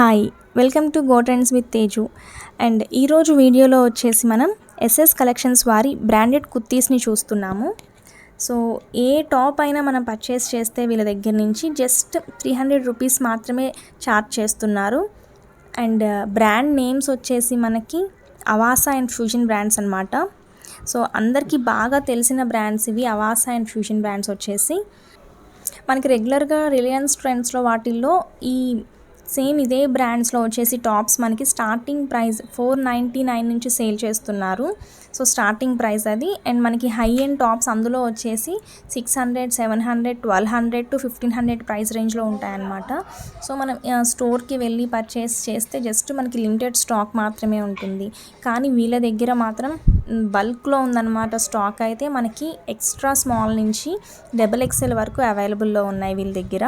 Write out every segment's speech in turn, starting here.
Hi welcome to go trends with Teju. And ఈరోజు వీడియోలో వచ్చేసి మనం ఎస్ఎస్ కలెక్షన్స్ వారి బ్రాండెడ్ కుర్తీస్ని చూస్తున్నాము. సో ఏ టాప్ అయినా మనం పర్చేస్ చేస్తే వీళ్ళ దగ్గర నుంచి జస్ట్ 300 రూపీస్ మాత్రమే ఛార్జ్ చేస్తున్నారు. అండ్ బ్రాండ్ నేమ్స్ వచ్చేసి మనకి అవాసా అండ్ ఫ్యూజన్ బ్రాండ్స్ అనమాట. సో అందరికీ బాగా తెలిసిన బ్రాండ్స్ ఇవి. అవాసా అండ్ ఫ్యూజన్ బ్రాండ్స్ వచ్చేసి మనకి రెగ్యులర్గా రిలయన్స్ ట్రెండ్స్లో వాటిల్లో ఈ సేమ్ ఇదే బ్రాండ్స్లో వచ్చేసి టాప్స్ మనకి స్టార్టింగ్ ప్రైస్ 499 నుంచి సేల్ చేస్తున్నారు. సో స్టార్టింగ్ ప్రైస్ అది. అండ్ మనకి హై ఎండ్ టాప్స్ అందులో వచ్చేసి 600, 700, 1200 to 1500 ప్రైస్ రేంజ్లో ఉంటాయన్నమాట. సో మనం స్టోర్కి వెళ్ళి పర్చేస్ చేస్తే జస్ట్ మనకి లిమిటెడ్ స్టాక్ మాత్రమే ఉంటుంది. కానీ వీళ్ళ దగ్గర మాత్రం బల్క్లో ఉందన్నమాట స్టాక్. అయితే మనకి ఎక్స్ట్రా స్మాల్ నుంచి XXL వరకు అవైలబుల్లో ఉన్నాయి వీళ్ళ దగ్గర.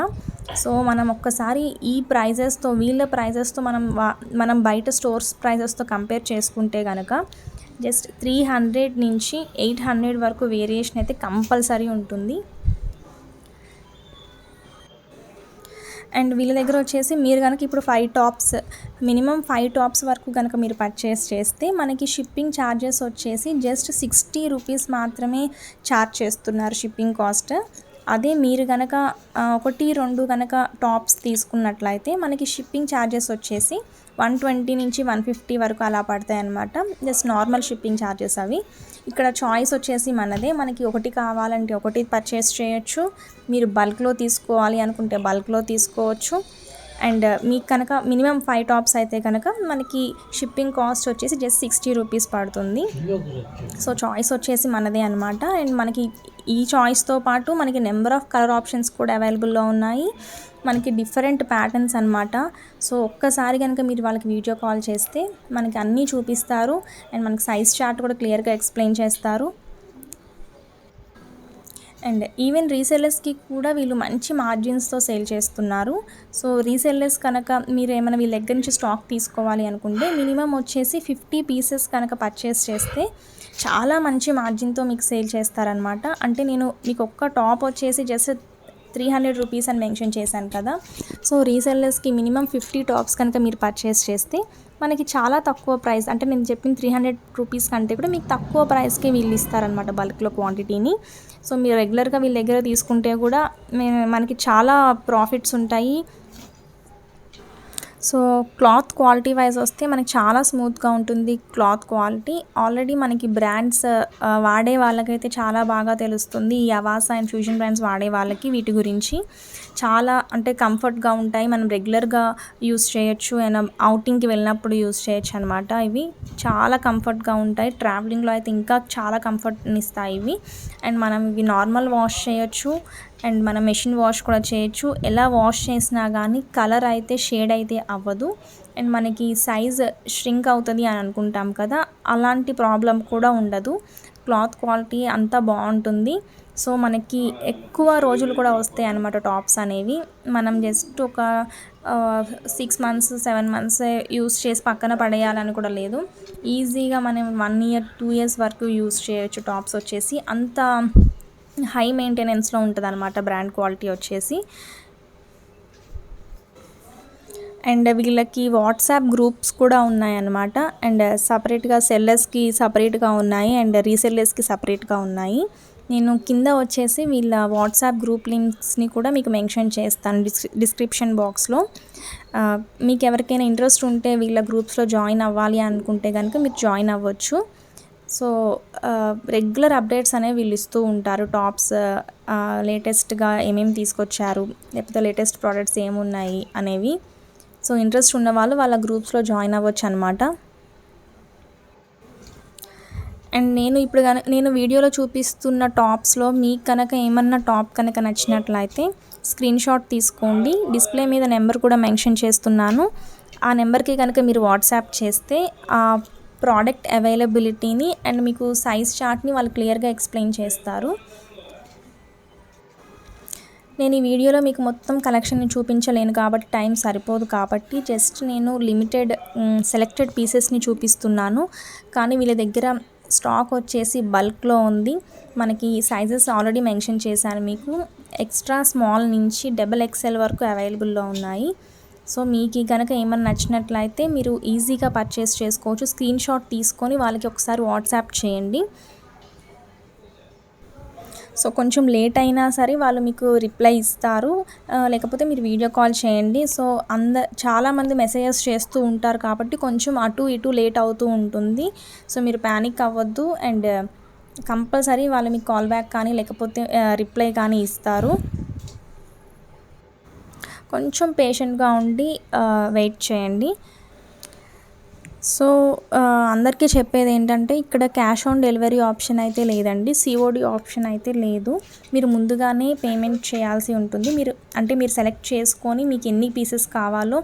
సో మనం ఒక్కసారి ఈ ప్రైజెస్తో వీళ్ళ ప్రైజెస్తో మనం బయట స్టోర్స్ ప్రైజెస్తో కంపేర్ చేసుకుంటే కనుక జస్ట్ 300 నుంచి 800 వరకు వేరియేషన్ అయితే కంపల్సరీ ఉంటుంది. అండ్ వీళ్ళ దగ్గర వచ్చేసి మీరు కనుక ఇప్పుడు 5 టాప్స్ మినిమం 5 టాప్స్ వరకు కనుక మీరు పర్చేస్ చేస్తే మనకి షిప్పింగ్ ఛార్జెస్ వచ్చేసి జస్ట్ 60 రూపీస్ మాత్రమే ఛార్జ్ చేస్తున్నారు షిప్పింగ్ కాస్ట్. అదే మీరు కనుక 1-2 కనుక టాప్స్ తీసుకున్నట్లయితే మనకి షిప్పింగ్ ఛార్జెస్ వచ్చేసి 120 నుంచి 150 వరకు అలా పడతాయి అన్నమాట. జస్ట్ నార్మల్ షిప్పింగ్ ఛార్జెస్ అవి. ఇక్కడ చాయిస్ వచ్చేసి మనదే. మనకి ఒకటి కావాలంటే ఒకటి పర్చేస్ చేయొచ్చు, మీరు బల్క్లో తీసుకోవాలి అనుకుంటే బల్క్లో తీసుకోవచ్చు. అండ్ మీకు కనుక మినిమం 5 టాప్స్ అయితే కనుక మనకి షిప్పింగ్ కాస్ట్ వచ్చేసి జస్ట్ 60 రూపీస్ పడుతుంది. సో చాయిస్ వచ్చేసి మనదే అనమాట. అండ్ మనకి ఈ చాయిస్తో పాటు మనకి నెంబర్ ఆఫ్ కలర్ ఆప్షన్స్ కూడా అవైలబుల్లో ఉన్నాయి. మనకి డిఫరెంట్ ప్యాటర్న్స్ అనమాట. సో ఒక్కసారి కనుక మీరు వాళ్ళకి వీడియో కాల్ చేస్తే మనకి అన్నీ చూపిస్తారు. అండ్ మనకి సైజ్ చార్ట్ కూడా క్లియర్గా ఎక్స్ప్లెయిన్ చేస్తారు. అండ్ ఈవెన్ రీసెల్లర్స్కి కూడా వీళ్ళు మంచి మార్జిన్స్తో సేల్ చేస్తున్నారు. సో రీసెల్లర్స్ కనుక మీరు ఏమైనా వీళ్ళ దగ్గర నుంచి స్టాక్ తీసుకోవాలి అనుకుంటే మినిమం వచ్చేసి 50 పీసెస్ కనుక పర్చేస్ చేస్తే చాలా మంచి మార్జిన్తో మీకు సేల్ చేస్తారనమాట. అంటే నేను మీకు ఒక్క టాప్ వచ్చేసి జస్ట్ 300 రూపీస్ అని మెన్షన్ చేశాను కదా. సో రీసెల్లర్స్కి మినిమం 50 టాప్స్ కనుక మీరు పర్చేస్ చేస్తే మనకి చాలా తక్కువ ప్రైస్, అంటే నేను చెప్పిన 300 రూపీస్ కంటే కూడా మీకు తక్కువ ప్రైస్కి వీళ్ళు ఇస్తారనమాట బల్క్లో క్వాంటిటీని. సో మీరు రెగ్యులర్గా వీళ్ళ దగ్గర తీసుకుంటే కూడా మనకి చాలా ప్రాఫిట్స్ ఉంటాయి. సో క్లాత్ క్వాలిటీ వైజ్ వస్తే మనకి చాలా స్మూత్గా ఉంటుంది క్లాత్ క్వాలిటీ. ఆల్రెడీ మనకి బ్రాండ్స్ వాడే వాళ్ళకైతే చాలా బాగా తెలుస్తుంది. ఈ అవాసా అండ్ ఫ్యూజన్ బ్రాండ్స్ వాడే వాళ్ళకి వీటి గురించి చాలా అంటే కంఫర్ట్గా ఉంటాయి. మనం రెగ్యులర్గా యూస్ చేయొచ్చు, అండ్ అవుటింగ్కి వెళ్ళినప్పుడు యూస్ చేయొచ్చు అనమాట. ఇవి చాలా కంఫర్ట్గా ఉంటాయి. ట్రావెలింగ్లో అయితే ఇంకా చాలా కంఫర్ట్ని ఇస్తాయి ఇవి. అండ్ మనం ఇవి నార్మల్ వాష్ చేయొచ్చు, అండ్ మనం మెషిన్ వాష్ కూడా చేయొచ్చు. ఎలా వాష్ చేసినా కానీ కలర్ అయితే షేడ్ అయితే అవ్వదు. అండ్ మనకి సైజ్ ష్రింక్ అవుతుంది అని అనుకుంటాం కదా, అలాంటి ప్రాబ్లం కూడా ఉండదు. క్లాత్ క్వాలిటీ అంతా బాగుంటుంది. సో మనకి ఎక్కువ రోజులు కూడా వస్తాయి అన్నమాట టాప్స్ అనేవి. మనం జస్ట్ ఒక 6 months 7 months యూస్ చేసి పక్కన పడేయాలని కూడా లేదు. ఈజీగా మనం 1 year 2 years వరకు యూస్ చేయొచ్చు టాప్స్ వచ్చేసి. అంత హై మెయింటెనెన్స్లో ఉంటుంది అనమాట బ్రాండ్ క్వాలిటీ వచ్చేసి. అండ్ వీళ్ళకి వాట్సాప్ గ్రూప్స్ కూడా ఉన్నాయన్నమాట. అండ్ సపరేట్గా సెల్లర్స్కి సపరేట్గా ఉన్నాయి, అండ్ రీసెల్లర్స్కి సపరేట్గా ఉన్నాయి. నేను కింద వచ్చేసి వీళ్ళ వాట్సాప్ గ్రూప్ లింక్స్ని కూడా మీకు మెన్షన్ చేస్తాను డిస్క్రిప్షన్ బాక్స్లో. మీకు ఎవరికైనా ఇంట్రెస్ట్ ఉంటే వీళ్ళ గ్రూప్స్లో జాయిన్ అవ్వాలి అనుకుంటే కనుక మీరు జాయిన్ అవ్వచ్చు. సో రెగ్యులర్ అప్డేట్స్ అనేవి వీళ్ళు ఇస్తూ ఉంటారు. టాప్స్ లేటెస్ట్గా ఏమేమి తీసుకొచ్చారు, లేకపోతే లేటెస్ట్ ప్రోడక్ట్స్ ఏమున్నాయి అనేవి. సో ఇంట్రెస్ట్ ఉన్న వాళ్ళు వాళ్ళ గ్రూప్స్లో జాయిన్ అవ్వచ్చు అనమాట. అండ్ నేను వీడియోలో చూపిస్తున్న టాప్స్లో మీకు కనుక ఏమన్నా టాప్ కనుక నచ్చినట్లయితే స్క్రీన్ షాట్ తీసుకోండి. డిస్ప్లే మీద నెంబర్ కూడా మెన్షన్ చేస్తున్నాను. ఆ నెంబర్కి కనుక మీరు వాట్సాప్ చేస్తే ఆ ప్రోడక్ట్ అవైలబిలిటీని అండ్ మీకు సైజ్ చార్ట్ని వాళ్ళు క్లియర్గా ఎక్స్ప్లెయిన్ చేస్తారు. నేను ఈ వీడియోలో మీకు మొత్తం కలెక్షన్ని చూపించలేను కాబట్టి టైం సరిపోదు కాబట్టి జస్ట్ నేను లిమిటెడ్ సెలెక్టెడ్ పీసెస్ని చూపిస్తున్నాను. కానీ వీళ్ళ దగ్గర స్టాక్ వచ్చేసి బల్క్లో ఉంది. మనకి సైజెస్ ఆల్రెడీ మెన్షన్ చేశాను మీకు. ఎక్స్ట్రా స్మాల్ నుంచి XXL వరకు అవైలబుల్లో ఉన్నాయి. సో మీకు కనుక ఏమన్నా నచ్చినట్లయితే మీరు ఈజీగా పర్చేస్ చేసుకోవచ్చు. స్క్రీన్ షాట్ తీసుకొని వాళ్ళకి ఒకసారి వాట్సాప్ చేయండి. సో కొంచెం లేట్ అయినా సరే వాళ్ళు మీకు రిప్లై ఇస్తారు, లేకపోతే మీరు వీడియో కాల్ చేయండి. సో చాలామంది మెసేజెస్ చేస్తూ ఉంటారు కాబట్టి కొంచెం అటు ఇటు లేట్ అవుతూ ఉంటుంది. సో మీరు ప్యానిక్ అవ్వద్దు, అండ్ కంపల్సరీ వాళ్ళు మీకు కాల్ బ్యాక్ కానీ లేకపోతే రిప్లై కానీ ఇస్తారు. కొంచెం పేషెంట్గా ఉండి వెయిట్ చేయండి. సో అందరికీ చెప్పేది ఏంటంటే ఇక్కడ క్యాష్ ఆన్ డెలివరీ ఆప్షన్ అయితే లేదండి, సిఓడి ఆప్షన్ అయితే లేదు. మీరు ముందుగానే పేమెంట్ చేయాల్సి ఉంటుంది. మీరు సెలెక్ట్ చేసుకొని మీకు ఎన్ని పీసెస్ కావాలో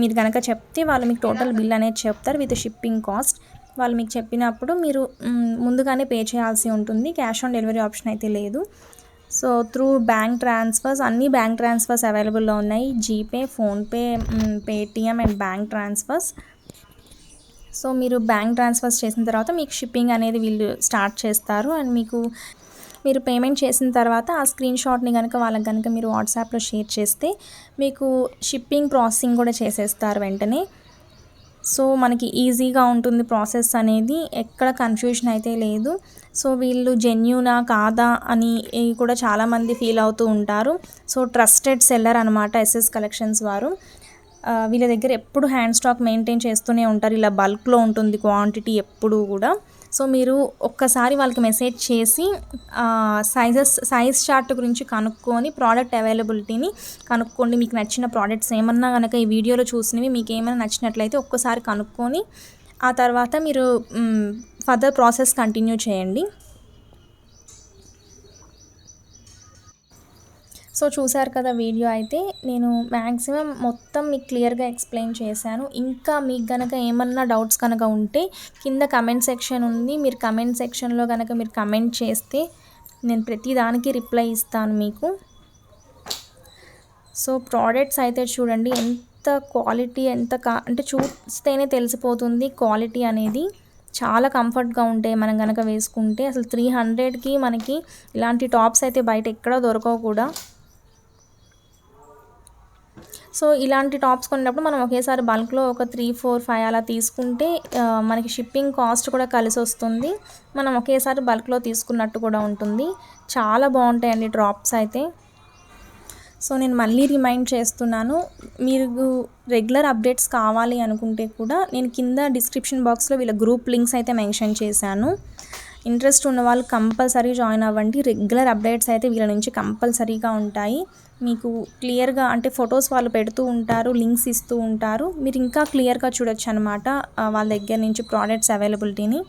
మీరు కనుక చెప్తే వాళ్ళు మీకు టోటల్ బిల్ అనేది చెప్తారు విత్ షిప్పింగ్ కాస్ట్. వాళ్ళు మీకు చెప్పినప్పుడు మీరు ముందుగానే పే చేయాల్సి ఉంటుంది. క్యాష్ ఆన్ డెలివరీ ఆప్షన్ అయితే లేదు. సో త్రూ బ్యాంక్ ట్రాన్స్ఫర్స్, అన్ని బ్యాంక్ ట్రాన్స్ఫర్స్ అవైలబుల్లో ఉన్నాయి. GPay, PhonePe, Paytm and bank transfers. So మీరు బ్యాంక్ ట్రాన్స్ఫర్స్ చేసిన తర్వాత మీకు షిప్పింగ్ అనేది వీళ్ళు స్టార్ట్ చేస్తారు. అండ్ మీరు పేమెంట్ చేసిన తర్వాత ఆ స్క్రీన్ షాట్ని కనుక వాళ్ళకి కనుక మీరు వాట్సాప్లో షేర్ చేస్తే మీకు షిప్పింగ్ ప్రాసెసింగ్ కూడా చేసేస్తారు వెంటనే. సో మనకి ఈజీగా ఉంటుంది ప్రాసెస్ అనేది, ఎక్కడ కన్ఫ్యూషన్ అయితే లేదు. సో వీళ్ళు జెన్యూనా కాదా అని కూడా చాలామంది ఫీల్ అవుతూ ఉంటారు. సో ట్రస్టెడ్ సెల్లర్ అనమాట ఎస్ఎస్ కలెక్షన్స్ వారు. వీళ్ళ దగ్గర ఎప్పుడు హ్యాండ్ స్టాక్ మెయింటైన్ చేస్తూనే ఉంటారు. ఇలా బల్క్లో ఉంటుంది క్వాంటిటీ ఎప్పుడు కూడా. సో మీరు ఒక్కసారి వాళ్ళకి మెసేజ్ చేసి సైజ్ చార్ట్ గురించి కనుక్కొని ప్రోడక్ట్ అవైలబిలిటీని కనుక్కోండి. మీకు నచ్చిన ప్రోడక్ట్స్ ఏమన్నా కనుక ఈ వీడియోలో చూసినవి మీకు ఏమైనా నచ్చినట్లయితే ఒక్కసారి కనుక్కొని ఆ తర్వాత మీరు ఫర్దర్ ప్రాసెస్ కంటిన్యూ చేయండి. సో చూసారు కదా వీడియో అయితే, నేను మ్యాక్సిమం మొత్తం మీకు క్లియర్గా ఎక్స్ప్లెయిన్ చేశాను. ఇంకా మీకు కనుక ఏమన్నా డౌట్స్ కనుక ఉంటే కింద కమెంట్ సెక్షన్ ఉంది, మీరు కమెంట్ సెక్షన్లో కనుక మీరు కమెంట్ చేస్తే నేను ప్రతి దానికి రిప్లై ఇస్తాను మీకు. సో ప్రోడక్ట్స్ అయితే చూడండి ఎంత క్వాలిటీ, అంటే చూస్తేనే తెలిసిపోతుంది క్వాలిటీ అనేది. చాలా కంఫర్ట్గా ఉంటాయి మనం కనుక వేసుకుంటే. అసలు 300కి మనకి ఇలాంటి టాప్స్ అయితే బయట ఎక్కడ దొరకవు కూడా. సో ఇలాంటి టాప్స్ కొన్నప్పుడు మనం ఒకేసారి బల్క్లో ఒక 3, 4, 5 అలా తీసుకుంటే మనకి షిప్పింగ్ కాస్ట్ కూడా కలిసి వస్తుంది. మనం ఒకేసారి బల్క్లో తీసుకున్నట్టు కూడా ఉంటుంది. చాలా బాగుంటాయండి టాప్స్ అయితే. సో నేను మళ్ళీ రిమైండ్ చేస్తున్నాను, మీరు రెగ్యులర్ అప్డేట్స్ కావాలి అనుకుంటే కూడా నేను కింద డిస్క్రిప్షన్ బాక్స్లో వీళ్ళ గ్రూప్ లింక్స్ అయితే మెన్షన్ చేశాను. ఇంట్రెస్ట్ ఉన్న వాళ్ళు కంపల్సరీ జాయిన్ అవ్వండి. రెగ్యులర్ అప్డేట్స్ అయితే వీళ్ళ నుంచి కంపల్సరీగా ఉంటాయి. మీకు క్లియర్గా అంటే ఫొటోస్ వాళ్ళు పెడుతూ ఉంటారు, లింక్స్ ఇస్తూ ఉంటారు. మీరు ఇంకా క్లియర్గా చూడొచ్చు అనమాట వాళ్ళ దగ్గర నుంచి ప్రోడక్ట్స్ అవైలబిలిటీని.